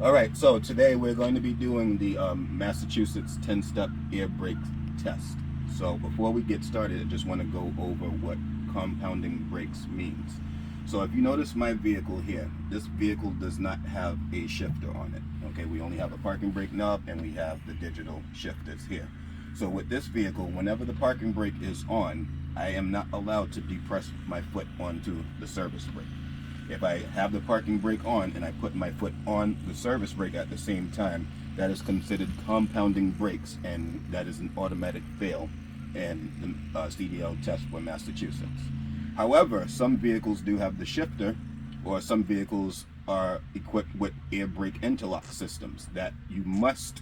All right, so today we're going to be doing the Massachusetts 10-step air brake test. So before we get started, I just want to go over what compounding brakes means. So if you notice my vehicle here, this vehicle does not have a shifter on it. Okay, we only have a parking brake knob and we have the digital shifters here. So with this vehicle, whenever the parking brake is on, I am not allowed to depress my foot onto the service brake. If I have the parking brake on and I put my foot on the service brake at the same time, that is considered compounding brakes, and that is an automatic fail in the CDL test for Massachusetts. However, some vehicles do have the shifter, or some vehicles are equipped with air brake interlock systems that you must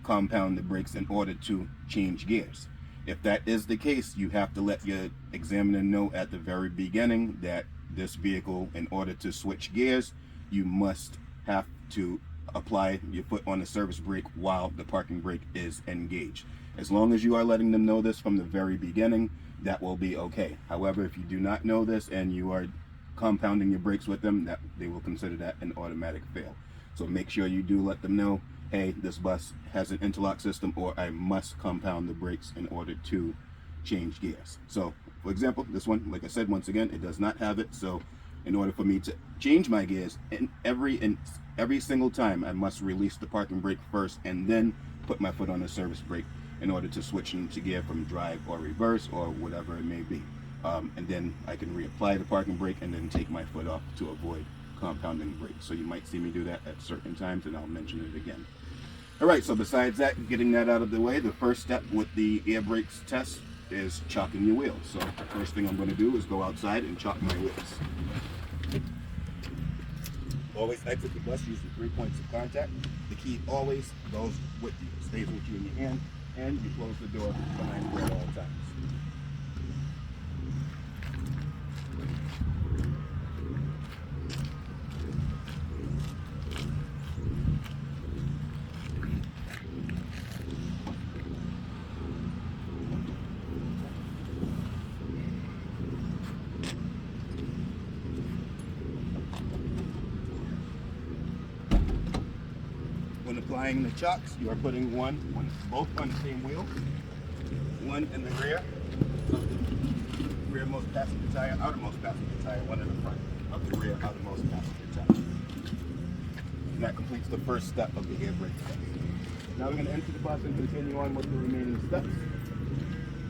compound the brakes in order to change gears. If that is the case, you have to let your examiner know at the very beginning that this vehicle, in order to switch gears, you must have to apply your foot on the service brake while the parking brake is engaged. As long as you are letting them know this from the very beginning, that will be okay. However, if you do not know this and you are compounding your brakes with them, that they will consider that an automatic fail. So make sure you do let them know, hey, this bus has an interlock system, or I must compound the brakes in order to change gears. So for example, this one, like I said, once again, it does not have it. So in order for me to change my gears, every single time, I must release the parking brake first and then put my foot on the service brake in order to switch into gear from drive or reverse or whatever it may be. And then I can reapply the parking brake and then take my foot off to avoid compounding brakes. So you might see me do that at certain times, and I'll mention it again. All right, so besides that, getting that out of the way, the first step with the air brakes test is chocking your wheels. So the first thing I'm going to do is go outside and chock my wheels. Always exit the bus using 3 points of contact. The key always goes with you. It stays with you in your hand, and you close the door behind you at all times. When applying the chocks, you are putting both on the same wheel, one in the rear of the rearmost passenger tire, outermost passenger tire, one in the front of the rear outermost passenger tire. And that completes the first step of the air brake test. Now we're going to enter the bus and continue on with the remaining steps.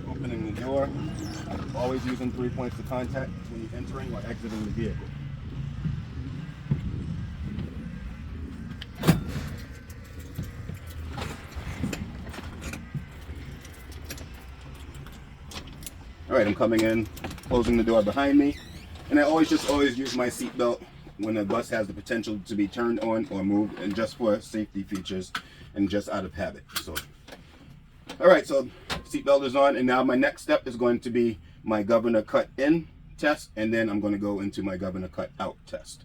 Opening the door, always using 3 points of contact when you're entering or exiting the vehicle. All right, I'm coming in, closing the door behind me, and I always use my seat belt when a bus has the potential to be turned on or moved, and just for safety features and just out of habit. So, all right, so seat belt is on, and now my next step is going to be my governor cut in test, and then I'm going to go into my governor cut out test.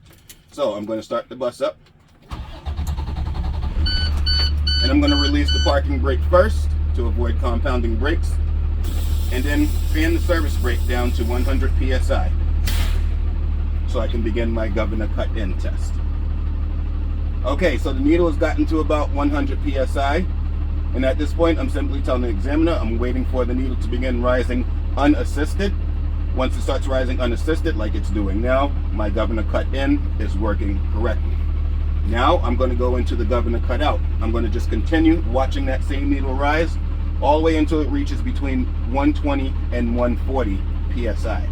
So I'm going to start the bus up, and I'm going to release the parking brake first to avoid compounding brakes, and then fan the service brake down to 100 psi so I can begin my governor cut in test. Okay, so the needle has gotten to about 100 psi, and at this point I'm simply telling the examiner I'm waiting for the needle to begin rising unassisted. Once it starts rising unassisted like it's doing now, my governor cut in is working correctly. Now I'm going to go into the governor cut out. I'm going to just continue watching that same needle rise all the way until it reaches between 120 and 140 psi.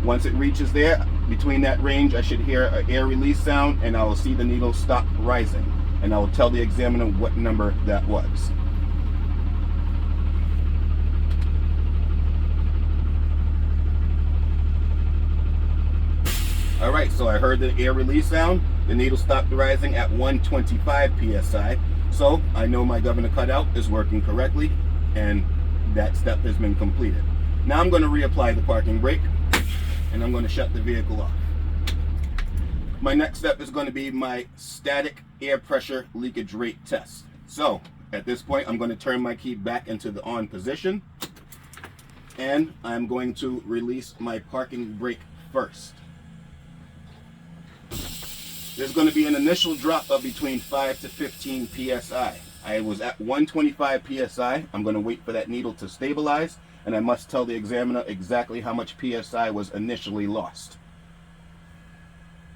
Once it reaches there, between that range, I should hear an air release sound, and I will see the needle stop rising, and I will tell the examiner what number that was. All right, so I heard the air release sound. The needle stopped rising at 125 psi. So I know my governor cutout is working correctly, and that step has been completed. Now I'm going to reapply the parking brake, and I'm going to shut the vehicle off. My next step is going to be my static air pressure leakage rate test. So at this point, I'm going to turn my key back into the on position, and I'm going to release my parking brake first. there's going to be an initial drop of between 5 to 15 psi. I was at 125 psi. I'm going to wait for that needle to stabilize, and I must tell the examiner exactly how much psi was initially lost.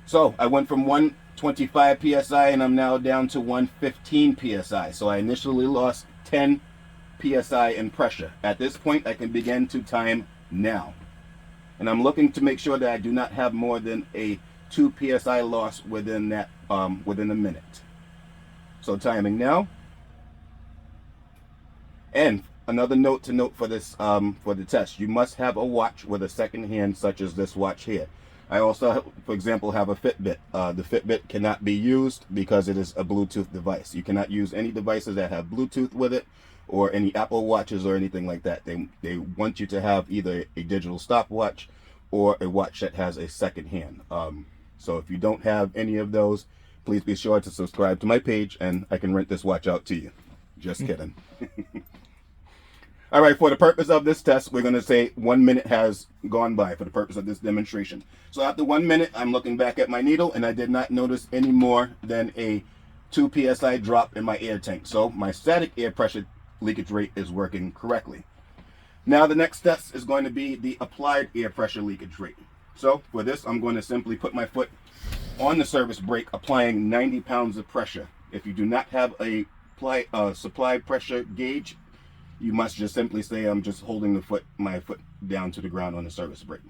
So I went from 125 psi and I'm now down to 115 psi. So I initially lost 10 psi in pressure. At this point, I can begin to time now. And I'm looking to make sure that I do not have more than a 2 psi loss within that within a minute. So timing now. And another note to note for this for the test: you must have a watch with a second hand, such as this watch here. I also, for example, have a Fitbit. The Fitbit cannot be used because it is a Bluetooth device. You cannot use any devices that have Bluetooth with it, or any Apple Watches or anything like that. They want you to have either a digital stopwatch or a watch that has a second hand. So if you don't have any of those, please be sure to subscribe to my page and I can rent this watch out to you. Just kidding. All right, for the purpose of this test, we're going to say 1 minute has gone by for the purpose of this demonstration. So after 1 minute, I'm looking back at my needle and I did not notice any more than a 2 psi drop in my air tank. So my static air pressure leakage rate is working correctly. Now the next test is going to be the applied air pressure leakage rate. So for this, I'm going to simply put my foot on the service brake, applying 90 pounds of pressure. If you do not have a supply pressure gauge, you must just simply say I'm just holding my foot down to the ground on the service brake.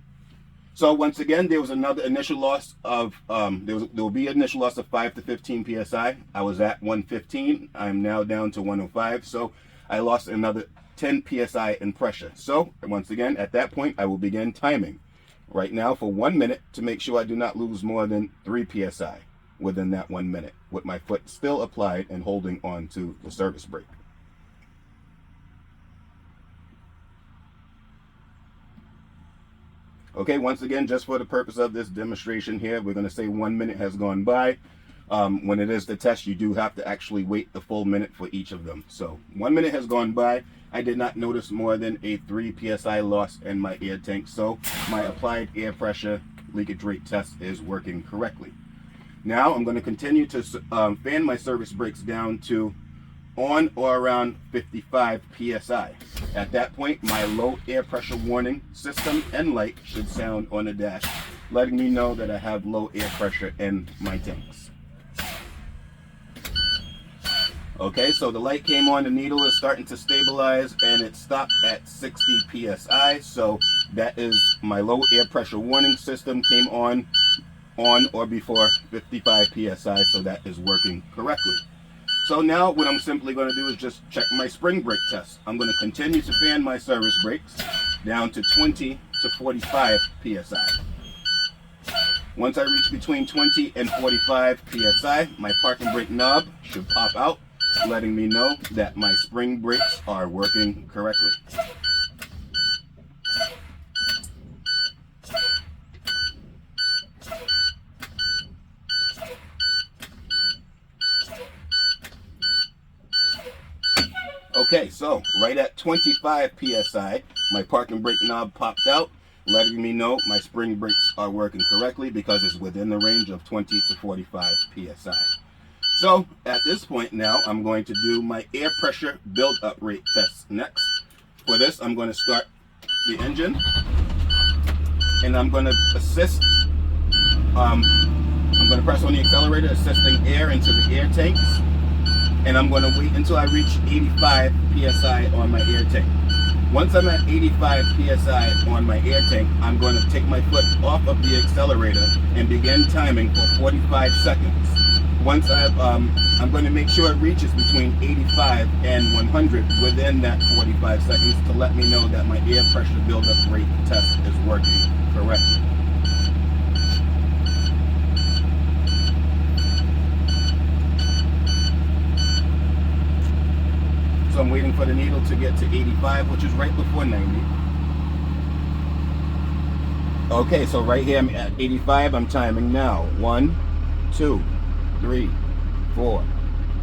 So once again, there was another initial loss of there will be an initial loss of 5 to 15 psi. I was at 115. I'm now down to 105. So I lost another 10 psi in pressure. So once again, at that point, I will begin timing right now for 1 minute to make sure I do not lose more than 3 psi within that 1 minute, with my foot still applied and holding on to the service brake. Okay, once again, just for the purpose of this demonstration here, we're going to say 1 minute has gone by. When it is the test, you do have to actually wait the full minute for each of them. So 1 minute has gone by. I did not notice more than a 3 psi loss in my air tank. So my applied air pressure leakage rate test is working correctly. Now I'm going to continue to fan my service brakes down to on or around 55 psi. At that point, my low air pressure warning system and light should sound on the dash, letting me know that I have low air pressure in my tanks. Okay, so the light came on, the needle is starting to stabilize, and it stopped at 60 psi. So that is my low air pressure warning system came on or before 55 psi, so that is working correctly. So now what I'm simply going to do is just check my spring brake test. I'm going to continue to fan my service brakes down to 20 to 45 psi. Once I reach between 20 and 45 psi, my parking brake knob should pop out, letting me know that my spring brakes are working correctly. Okay, so right at 25 psi, my parking brake knob popped out, letting me know my spring brakes are working correctly because it's within the range of 20 to 45 psi. So at this point now, I'm going to do my air pressure build-up rate test next. For this, I'm going to start the engine, and I'm going to assist. I'm going to press on the accelerator, assisting air into the air tanks. And I'm going to wait until I reach 85 psi on my air tank. Once I'm at 85 psi on my air tank, I'm going to take my foot off of the accelerator and begin timing for 45 seconds. Once I'm going to make sure it reaches between 85 and 100 within that 45 seconds to let me know that my air pressure buildup rate test is working correctly. So I'm waiting for the needle to get to 85, which is right before 90. Okay, so right here I'm at 85. I'm timing now. 1, 2, 3, 4,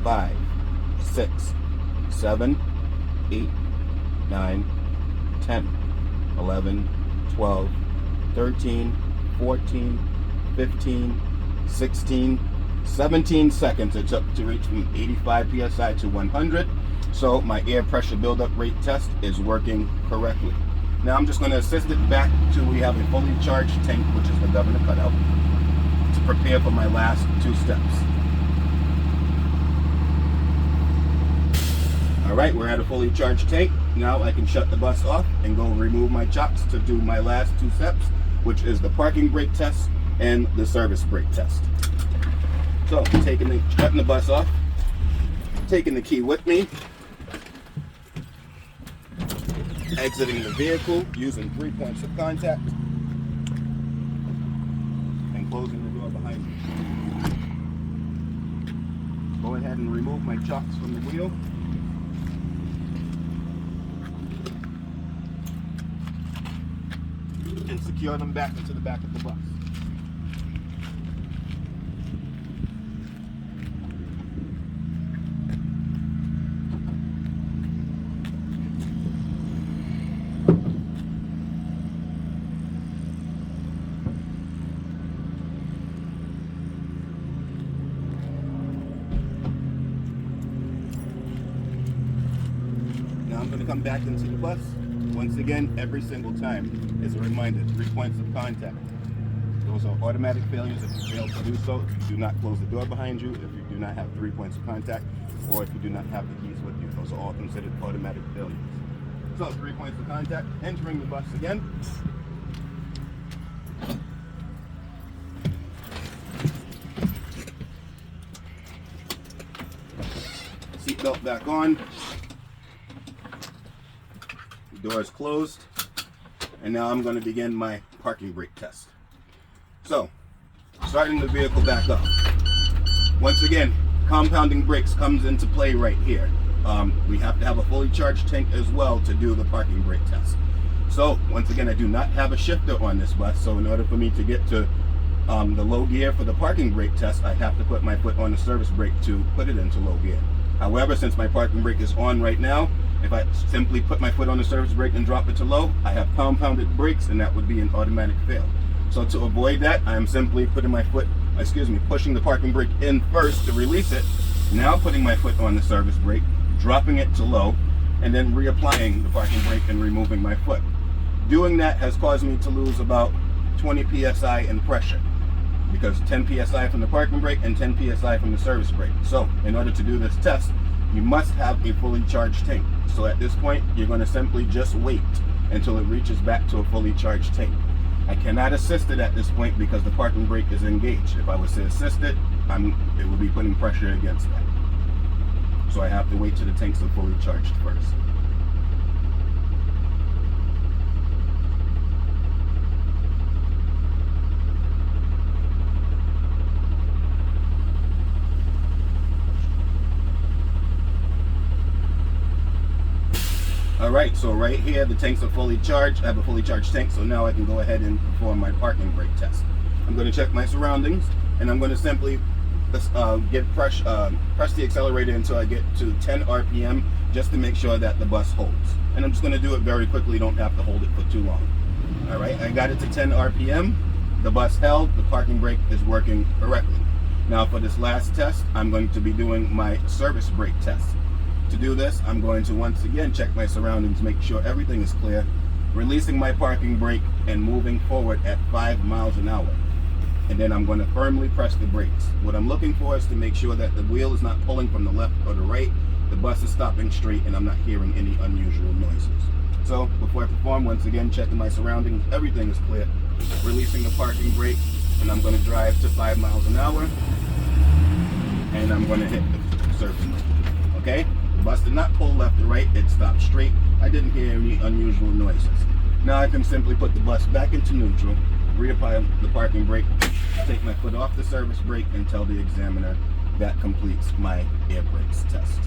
5, 6, 7, 8, 9, 10, 11, 12, 13, 14, 15, 16, 17 seconds it took to reach from 85 psi to 100. So my air pressure buildup rate test is working correctly. Now I'm just going to assist it back till we have a fully charged tank, which is the governor cutout, to prepare for my last 2 steps. Alright, we're at a fully charged tank. Now I can shut the bus off and go remove my chocks to do my last 2 steps, which is the parking brake test and the service brake test. So, shutting the bus off, taking the key with me, exiting the vehicle using 3 points of contact, and closing the door behind me. Go ahead and remove my chocks from the wheel. And secure them back into the back of the bus. Now I'm going to come back into the bus. Once again, every single time, as a reminder, 3 points of contact. Those are automatic failures if you fail to do so, if you do not close the door behind you, if you do not have 3 points of contact, or if you do not have the keys with you. Those are all considered automatic failures. So 3 points of contact, entering the bus again. Seatbelt back on. Door is closed, and now I'm going to begin my parking brake test. So, starting the vehicle back up. Once again, compounding brakes comes into play right here. We have to have a fully charged tank as well to do the parking brake test. So, once again, I do not have a shifter on this bus, so in order for me to get to the low gear for the parking brake test, I have to put my foot on the service brake to put it into low gear. However, since my parking brake is on right now, if I simply put my foot on the service brake and drop it to low, I have compounded brakes, and that would be an automatic fail. So to avoid that, I am simply pushing the parking brake in first to release it, now putting my foot on the service brake, dropping it to low, and then reapplying the parking brake and removing my foot. Doing that has caused me to lose about 20 psi in pressure, because 10 psi from the parking brake and 10 psi from the service brake. So in order to do this test, you must have a fully charged tank. So at this point, you're going to simply just wait until it reaches back to a fully charged tank. I cannot assist it at this point because the parking brake is engaged. If I was to assist it, it would be putting pressure against that. So I have to wait till the tanks are fully charged first. Alright, so right here the tanks are fully charged. I have a fully charged tank, so now I can go ahead and perform my parking brake test. I'm going to check my surroundings, and I'm going to simply press the accelerator until I get to 10 RPM just to make sure that the bus holds. And I'm just going to do it very quickly, don't have to hold it for too long. Alright, I got it to 10 RPM, the bus held, the parking brake is working correctly. Now for this last test, I'm going to be doing my service brake test. To do this, I'm going to once again check my surroundings, make sure everything is clear, releasing my parking brake and moving forward at 5 miles an hour. And then I'm going to firmly press the brakes. What I'm looking for is to make sure that the wheel is not pulling from the left or the right, the bus is stopping straight, and I'm not hearing any unusual noises. So before I perform, once again checking my surroundings, everything is clear, releasing the parking brake, and I'm going to drive to 5 miles an hour, and I'm going to hit the surface. Okay? The bus did not pull left or right, it stopped straight. I didn't hear any unusual noises. Now I can simply put the bus back into neutral, reapply the parking brake, take my foot off the service brake, and tell the examiner that completes my air brakes test.